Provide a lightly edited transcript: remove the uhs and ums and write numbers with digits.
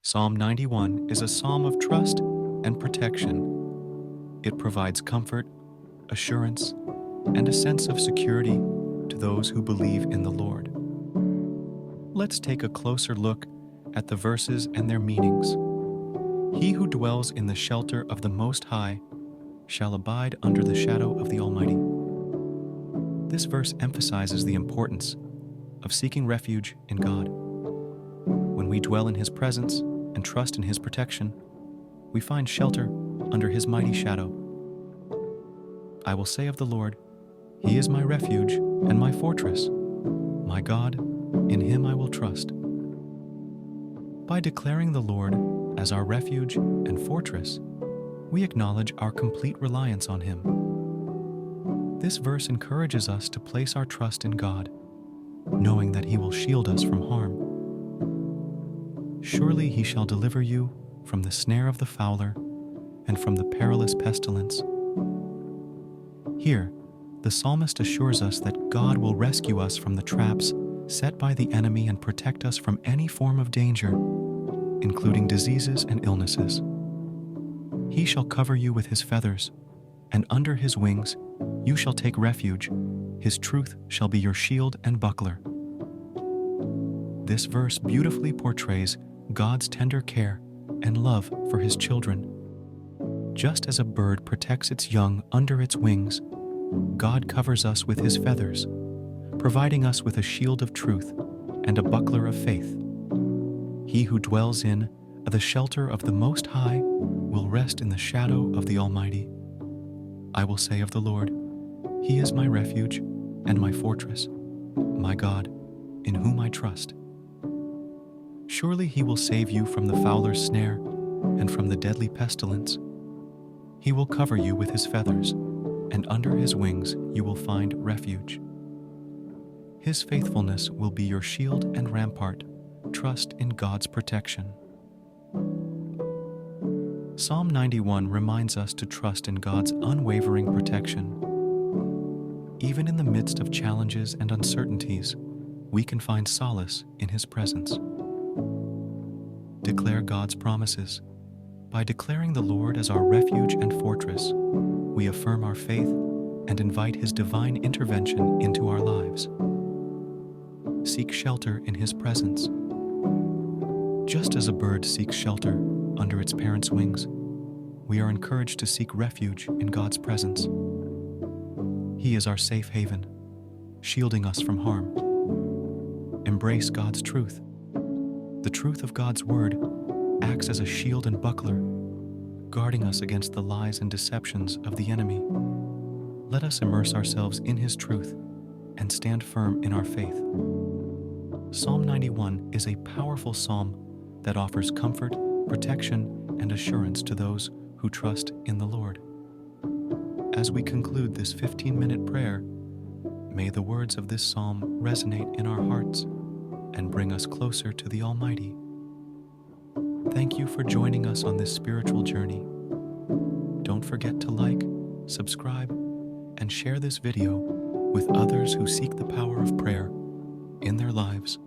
Psalm 91 is a psalm of trust and protection. It provides comfort, assurance, and a sense of security to those who believe in the Lord. Let's take a closer look at the verses and their meanings. He who dwells in the shelter of the Most High shall abide under the shadow of the Almighty. This verse emphasizes the importance of seeking refuge in God. When we dwell in His presence and trust in His protection, we find shelter under His mighty shadow. I will say of the Lord, He is my refuge and my fortress, my God, in Him I will trust. By declaring the Lord as our refuge and fortress, we acknowledge our complete reliance on Him. This verse encourages us to place our trust in God, knowing that He will shield us from harm. Surely He shall deliver you from the snare of the fowler and from the perilous pestilence. Here, the psalmist assures us that God will rescue us from the traps set by the enemy and protect us from any form of danger, including diseases and illnesses. He shall cover you with His feathers, and under His wings you shall take refuge. His truth shall be your shield and buckler. This verse beautifully portrays God's tender care and love for His children. Just as a bird protects its young under its wings, God covers us with His feathers, providing us with a shield of truth and a buckler of faith. He who dwells in the shelter of the Most High will rest in the shadow of the Almighty. I will say of the Lord, He is my refuge and my fortress, my God, in whom I trust. Surely He will save you from the fowler's snare and from the deadly pestilence. He will cover you with His feathers, and under His wings you will find refuge. His faithfulness will be your shield and rampart. Trust in God's protection. Psalm 91 reminds us to trust in God's unwavering protection. Even in the midst of challenges and uncertainties, we can find solace in His presence. Declare God's promises. By declaring the Lord as our refuge and fortress, we affirm our faith and invite His divine intervention into our lives. Seek shelter in His presence. Just as a bird seeks shelter under its parents' wings, we are encouraged to seek refuge in God's presence. He is our safe haven, shielding us from harm. Embrace God's truth. The truth of God's word acts as a shield and buckler, guarding us against the lies and deceptions of the enemy. Let us immerse ourselves in His truth and stand firm in our faith. Psalm 91 is a powerful psalm that offers comfort, protection, and assurance to those who trust in the Lord. As we conclude this 15-minute prayer, may the words of this psalm resonate in our hearts and bring us closer to the Almighty. Thank you for joining us on this spiritual journey. Don't forget to like, subscribe, and share this video with others who seek the power of prayer in their lives.